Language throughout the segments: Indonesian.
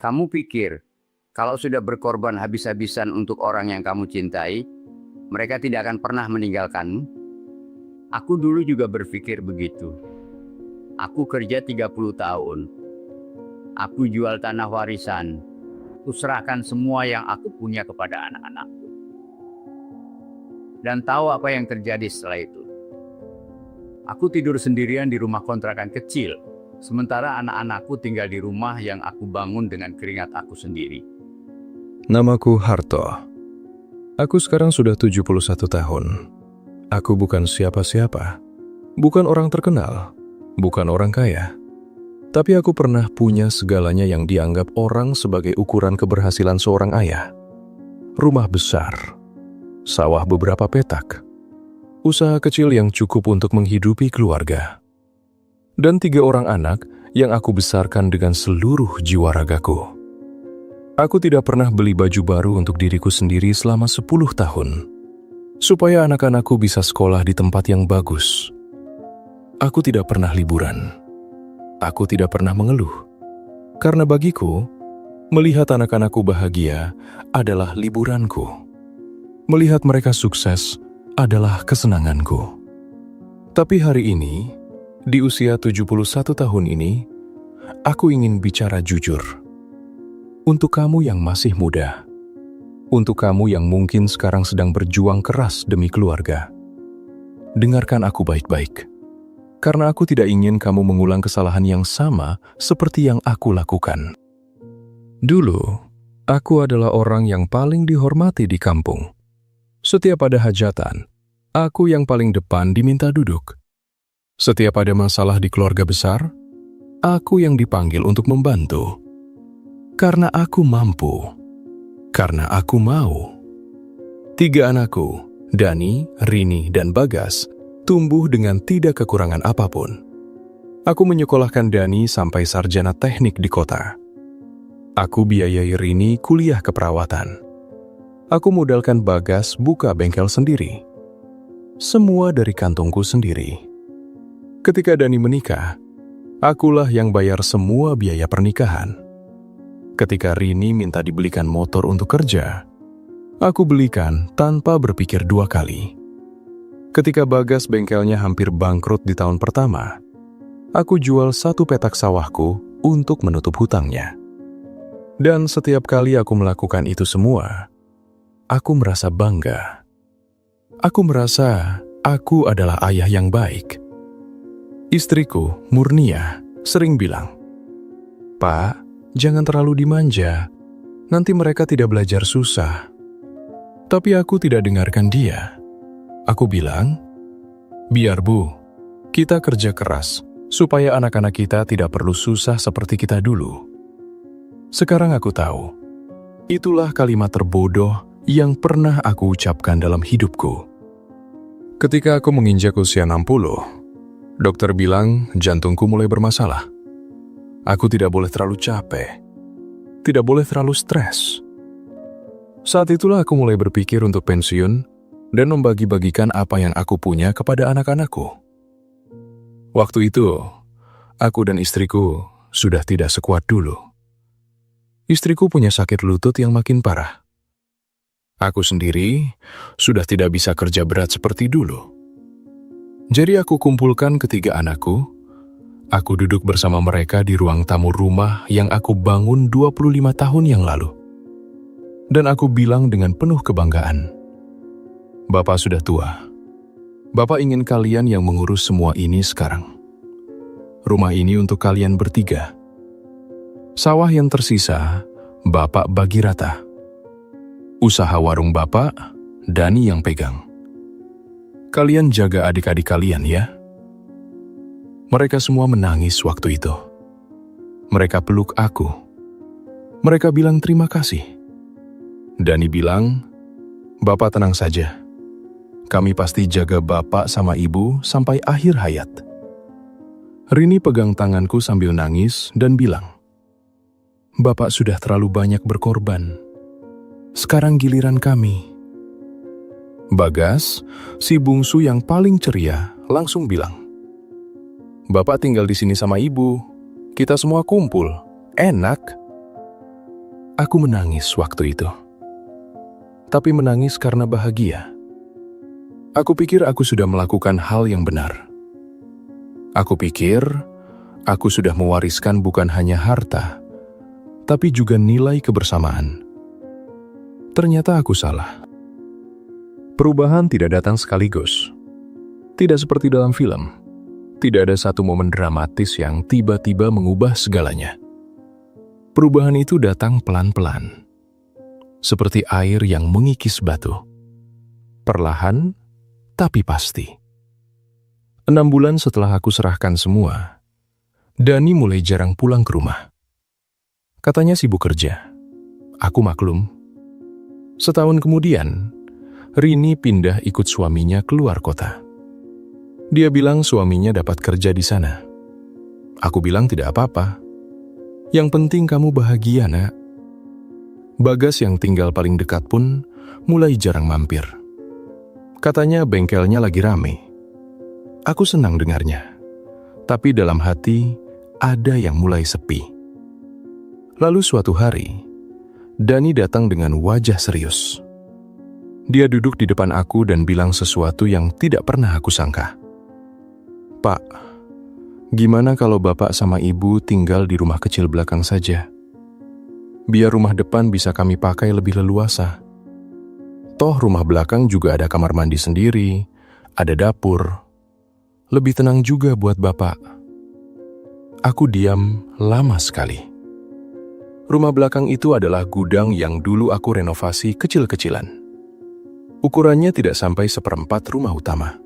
Kamu pikir, kalau sudah berkorban habis-habisan untuk orang yang kamu cintai, mereka tidak akan pernah meninggalkanmu? Aku dulu juga berpikir begitu. Aku kerja 30 tahun. Aku jual tanah warisan. Aku serahkan semua yang aku punya kepada anak-anakku. Dan tahu apa yang terjadi setelah itu? Aku tidur sendirian di rumah kontrakan kecil, sementara anak-anakku tinggal di rumah yang aku bangun dengan keringat aku sendiri. Namaku Harto. Aku sekarang sudah 71 tahun. Aku bukan siapa-siapa. Bukan orang terkenal. Bukan orang kaya. Tapi aku pernah punya segalanya yang dianggap orang sebagai ukuran keberhasilan seorang ayah. Rumah besar. Sawah beberapa petak. Usaha kecil yang cukup untuk menghidupi keluarga. Dan 3 orang anak yang aku besarkan dengan seluruh jiwa ragaku. Aku tidak pernah beli baju baru untuk diriku sendiri selama 10 tahun. Supaya anak-anakku bisa sekolah di tempat yang bagus. Aku tidak pernah liburan. Aku tidak pernah mengeluh. Karena bagiku, melihat anak-anakku bahagia adalah liburanku. Melihat mereka sukses adalah kesenanganku. Tapi hari ini, di usia 71 tahun ini, aku ingin bicara jujur. Untuk kamu yang masih muda, untuk kamu yang mungkin sekarang sedang berjuang keras demi keluarga, dengarkan aku baik-baik. Karena aku tidak ingin kamu mengulang kesalahan yang sama seperti yang aku lakukan. Dulu, aku adalah orang yang paling dihormati di kampung. Setiap ada hajatan, aku yang paling depan diminta duduk. Setiap ada masalah di keluarga besar, aku yang dipanggil untuk membantu. Karena aku mampu. Karena aku mau. 3 anakku, Dani, Rini, dan Bagas, tumbuh dengan tidak kekurangan apapun. Aku menyekolahkan Dani sampai sarjana teknik di kota. Aku biayai Rini kuliah keperawatan. Aku modalkan Bagas buka bengkel sendiri. Semua dari kantongku sendiri. Ketika Dani menikah, akulah yang bayar semua biaya pernikahan. Ketika Rini minta dibelikan motor untuk kerja, aku belikan tanpa berpikir 2 kali. Ketika Bagas bengkelnya hampir bangkrut di tahun pertama, aku jual 1 petak sawahku untuk menutup hutangnya. Dan setiap kali aku melakukan itu semua, aku merasa bangga. Aku merasa aku adalah ayah yang baik. Istriku, Murnia, sering bilang, "Pak, jangan terlalu dimanja, nanti mereka tidak belajar susah." Tapi aku tidak dengarkan dia. Aku bilang, "Biar Bu, kita kerja keras, supaya anak-anak kita tidak perlu susah seperti kita dulu." Sekarang aku tahu, itulah kalimat terbodoh yang pernah aku ucapkan dalam hidupku. Ketika aku menginjak usia 60, dokter bilang jantungku mulai bermasalah. Aku tidak boleh terlalu capek, tidak boleh terlalu stres. Saat itulah aku mulai berpikir untuk pensiun dan membagi-bagikan apa yang aku punya kepada anak-anakku. Waktu itu, aku dan istriku sudah tidak sekuat dulu. Istriku punya sakit lutut yang makin parah. Aku sendiri sudah tidak bisa kerja berat seperti dulu. Jadi aku kumpulkan ketiga anakku. Aku duduk bersama mereka di ruang tamu rumah yang aku bangun 25 tahun yang lalu. Dan aku bilang dengan penuh kebanggaan, "Bapak sudah tua. Bapak ingin kalian yang mengurus semua ini sekarang. Rumah ini untuk kalian bertiga. Sawah yang tersisa, Bapak bagi rata. Usaha warung Bapak, Dani yang pegang. Kalian jaga adik-adik kalian ya." Mereka semua menangis waktu itu. Mereka peluk aku. Mereka bilang terima kasih. Dani bilang, "Bapak tenang saja. Kami pasti jaga Bapak sama Ibu sampai akhir hayat." Rini pegang tanganku sambil nangis dan bilang, "Bapak sudah terlalu banyak berkorban. Sekarang giliran kami." Bagas, si bungsu yang paling ceria, langsung bilang, "Bapak tinggal di sini sama Ibu. Kita semua kumpul. Enak." Aku menangis waktu itu. Tapi menangis karena bahagia. Aku pikir aku sudah melakukan hal yang benar. Aku pikir aku sudah mewariskan bukan hanya harta, tapi juga nilai kebersamaan. Ternyata aku salah. Perubahan tidak datang sekaligus. Tidak seperti dalam film. Tidak ada satu momen dramatis yang tiba-tiba mengubah segalanya. Perubahan itu datang pelan-pelan, seperti air yang mengikis batu. Perlahan, tapi pasti. 6 bulan setelah aku serahkan semua, Dani mulai jarang pulang ke rumah. Katanya sibuk kerja. Aku maklum. Setahun kemudian, Rini pindah ikut suaminya keluar kota. Dia bilang suaminya dapat kerja di sana. Aku bilang tidak apa-apa. Yang penting kamu bahagia, Nak. Bagas yang tinggal paling dekat pun mulai jarang mampir. Katanya bengkelnya lagi rame. Aku senang dengarnya. Tapi dalam hati ada yang mulai sepi. Lalu suatu hari, Dani datang dengan wajah serius. Dia duduk di depan aku dan bilang sesuatu yang tidak pernah aku sangka. Pak, gimana kalau Bapak sama Ibu tinggal di rumah kecil belakang saja? Biar rumah depan bisa kami pakai lebih leluasa. Toh rumah belakang juga ada kamar mandi sendiri, ada dapur. Lebih tenang juga buat Bapak. Aku diam lama sekali. Rumah belakang itu adalah gudang yang dulu aku renovasi kecil-kecilan. Ukurannya tidak sampai 1/4 rumah utama.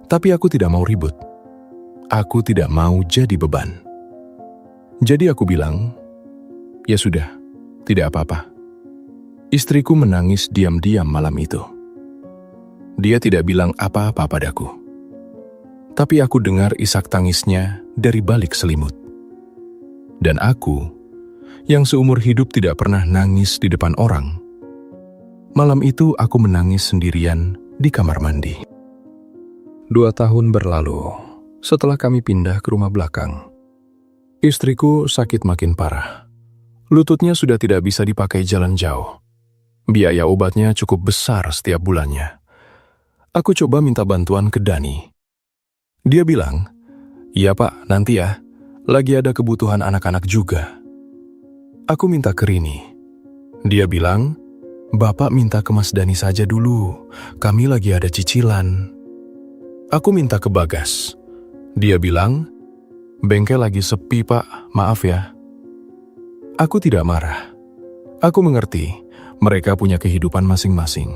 Tapi aku tidak mau ribut. Aku tidak mau jadi beban. Jadi aku bilang, ya sudah, tidak apa-apa. Istriku menangis diam-diam malam itu. Dia tidak bilang apa-apa padaku. Tapi aku dengar isak tangisnya dari balik selimut. Dan aku, yang seumur hidup tidak pernah nangis di depan orang, malam itu aku menangis sendirian di kamar mandi. 2 tahun berlalu setelah kami pindah ke rumah belakang. Istriku sakit makin parah. Lututnya sudah tidak bisa dipakai jalan jauh. Biaya obatnya cukup besar setiap bulannya. Aku coba minta bantuan ke Dani. Dia bilang, "Iya Pak, nanti ya. Lagi ada kebutuhan anak-anak juga." Aku minta ke Rini. Dia bilang, "Bapak minta ke Mas Dani saja dulu. Kami lagi ada cicilan." Aku minta ke Bagas. Dia bilang, "Bengkel lagi sepi Pak, maaf ya." Aku tidak marah. Aku mengerti mereka punya kehidupan masing-masing.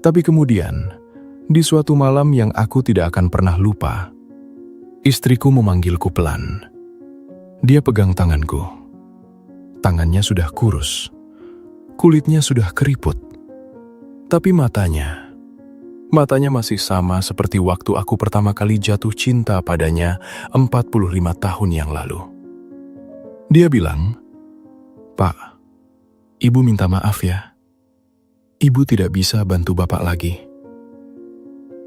Tapi kemudian, di suatu malam yang aku tidak akan pernah lupa, istriku memanggilku pelan. Dia pegang tanganku. Tangannya sudah kurus. Kulitnya sudah keriput. Tapi matanya masih sama seperti waktu aku pertama kali jatuh cinta padanya 45 tahun yang lalu. Dia bilang, "Pak, Ibu minta maaf ya. Ibu tidak bisa bantu Bapak lagi."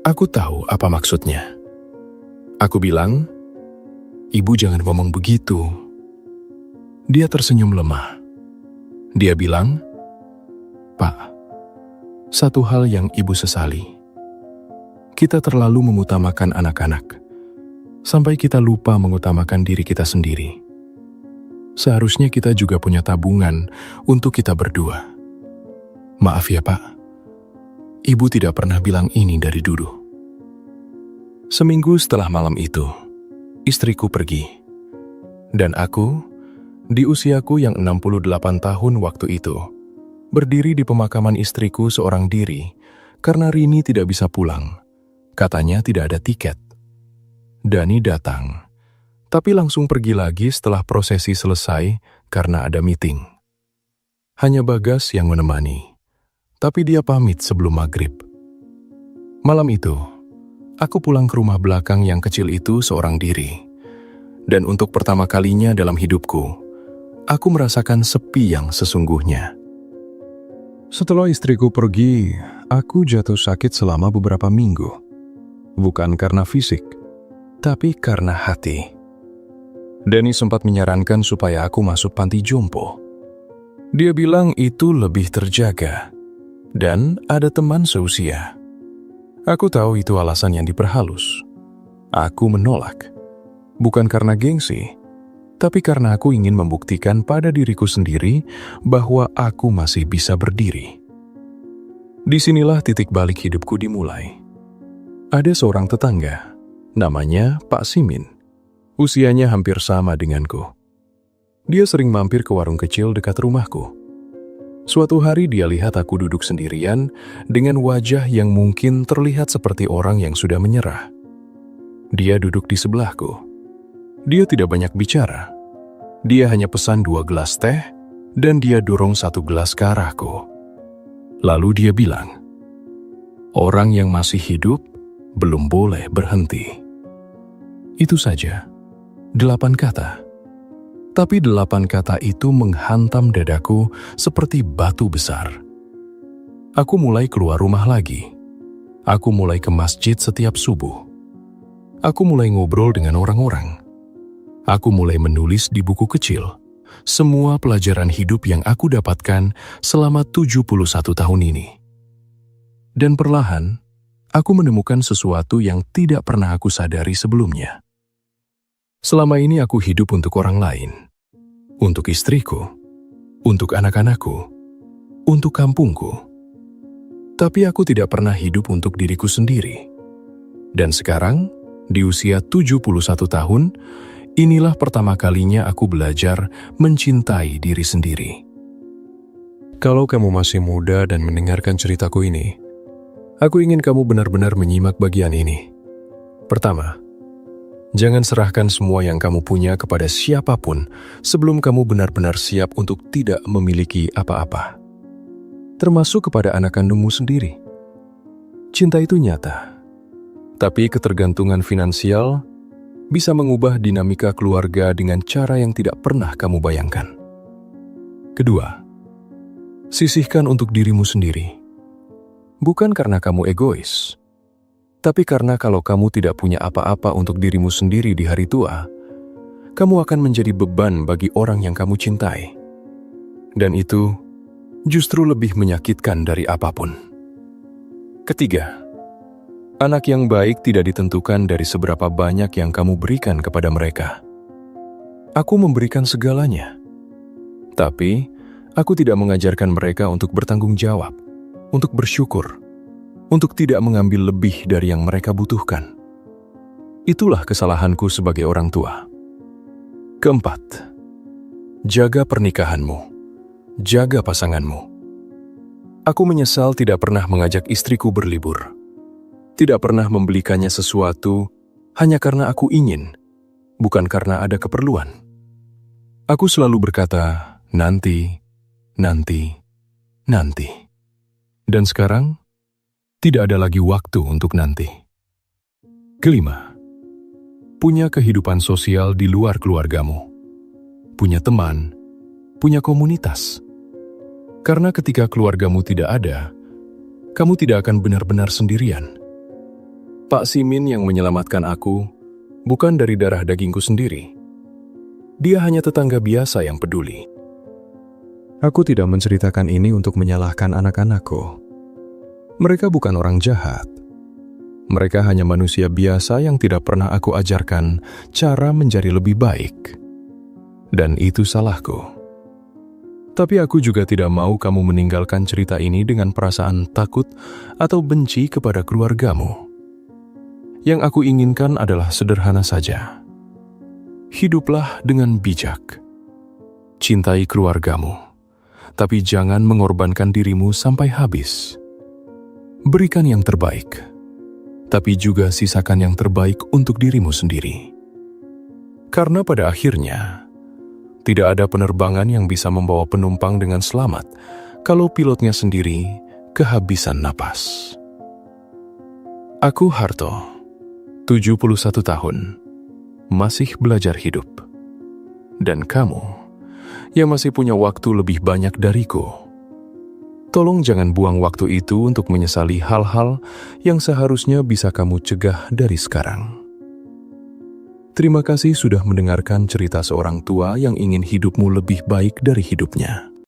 Aku tahu apa maksudnya. Aku bilang, "Ibu jangan ngomong begitu." Dia tersenyum lemah. Dia bilang, "Pak, satu hal yang Ibu sesali. Kita terlalu mengutamakan anak-anak, sampai kita lupa mengutamakan diri kita sendiri. Seharusnya kita juga punya tabungan untuk kita berdua. Maaf ya Pak, Ibu tidak pernah bilang ini dari dulu." Seminggu setelah malam itu, istriku pergi. Dan aku, di usiaku yang 68 tahun waktu itu, berdiri di pemakaman istriku seorang diri karena Rini tidak bisa pulang. Katanya tidak ada tiket. Dani datang, tapi langsung pergi lagi setelah prosesi selesai karena ada meeting. Hanya Bagas yang menemani, tapi dia pamit sebelum maghrib. Malam itu, aku pulang ke rumah belakang yang kecil itu seorang diri. Dan untuk pertama kalinya dalam hidupku, aku merasakan sepi yang sesungguhnya. Setelah istriku pergi, aku jatuh sakit selama beberapa minggu. Bukan karena fisik, tapi karena hati. Dani sempat menyarankan supaya aku masuk panti jompo. Dia bilang itu lebih terjaga dan ada teman seusia. Aku tahu itu alasan yang diperhalus. Aku menolak. Bukan karena gengsi, tapi karena aku ingin membuktikan pada diriku sendiri bahwa aku masih bisa berdiri. Disinilah titik balik hidupku dimulai. Ada seorang tetangga, namanya Pak Simin. Usianya hampir sama denganku. Dia sering mampir ke warung kecil dekat rumahku. Suatu hari dia lihat aku duduk sendirian dengan wajah yang mungkin terlihat seperti orang yang sudah menyerah. Dia duduk di sebelahku. Dia tidak banyak bicara. Dia hanya pesan 2 gelas teh dan dia dorong 1 gelas ke arahku. Lalu dia bilang, "Orang yang masih hidup belum boleh berhenti." Itu saja, 8 kata. Tapi 8 kata itu menghantam dadaku seperti batu besar. Aku mulai keluar rumah lagi. Aku mulai ke masjid setiap subuh. Aku mulai ngobrol dengan orang-orang. Aku mulai menulis di buku kecil semua pelajaran hidup yang aku dapatkan selama 71 tahun ini. Dan perlahan, aku menemukan sesuatu yang tidak pernah aku sadari sebelumnya. Selama ini aku hidup untuk orang lain, untuk istriku, untuk anak-anakku, untuk kampungku. Tapi aku tidak pernah hidup untuk diriku sendiri. Dan sekarang, di usia 71 tahun, inilah pertama kalinya aku belajar mencintai diri sendiri. Kalau kamu masih muda dan mendengarkan ceritaku ini, aku ingin kamu benar-benar menyimak bagian ini. Pertama, jangan serahkan semua yang kamu punya kepada siapapun sebelum kamu benar-benar siap untuk tidak memiliki apa-apa. Termasuk kepada anak kandungmu sendiri. Cinta itu nyata, tapi ketergantungan finansial bisa mengubah dinamika keluarga dengan cara yang tidak pernah kamu bayangkan. Kedua, sisihkan untuk dirimu sendiri. Bukan karena kamu egois, tapi karena kalau kamu tidak punya apa-apa untuk dirimu sendiri di hari tua, kamu akan menjadi beban bagi orang yang kamu cintai. Dan itu justru lebih menyakitkan dari apapun. Ketiga, anak yang baik tidak ditentukan dari seberapa banyak yang kamu berikan kepada mereka. Aku memberikan segalanya. Tapi, aku tidak mengajarkan mereka untuk bertanggung jawab, untuk bersyukur, untuk tidak mengambil lebih dari yang mereka butuhkan. Itulah kesalahanku sebagai orang tua. Keempat, jaga pernikahanmu, jaga pasanganmu. Aku menyesal tidak pernah mengajak istriku berlibur. Tidak pernah membelikannya sesuatu hanya karena aku ingin, bukan karena ada keperluan. Aku selalu berkata, nanti, nanti, nanti. Dan sekarang, tidak ada lagi waktu untuk nanti. Kelima, punya kehidupan sosial di luar keluargamu. Punya teman, punya komunitas. Karena ketika keluargamu tidak ada, kamu tidak akan benar-benar sendirian. Pak Simin yang menyelamatkan aku bukan dari darah dagingku sendiri. Dia hanya tetangga biasa yang peduli. Aku tidak menceritakan ini untuk menyalahkan anak-anakku. Mereka bukan orang jahat. Mereka hanya manusia biasa yang tidak pernah aku ajarkan cara menjadi lebih baik. Dan itu salahku. Tapi aku juga tidak mau kamu meninggalkan cerita ini dengan perasaan takut atau benci kepada keluargamu. Yang aku inginkan adalah sederhana saja. Hiduplah dengan bijak. Cintai keluargamu, tapi jangan mengorbankan dirimu sampai habis. Berikan yang terbaik, tapi juga sisakan yang terbaik untuk dirimu sendiri. Karena pada akhirnya, tidak ada penerbangan yang bisa membawa penumpang dengan selamat kalau pilotnya sendiri kehabisan napas. Aku Harto, 71 tahun, masih belajar hidup. Dan kamu, yang masih punya waktu lebih banyak dariku, tolong jangan buang waktu itu untuk menyesali hal-hal yang seharusnya bisa kamu cegah dari sekarang. Terima kasih sudah mendengarkan cerita seorang tua yang ingin hidupmu lebih baik dari hidupnya.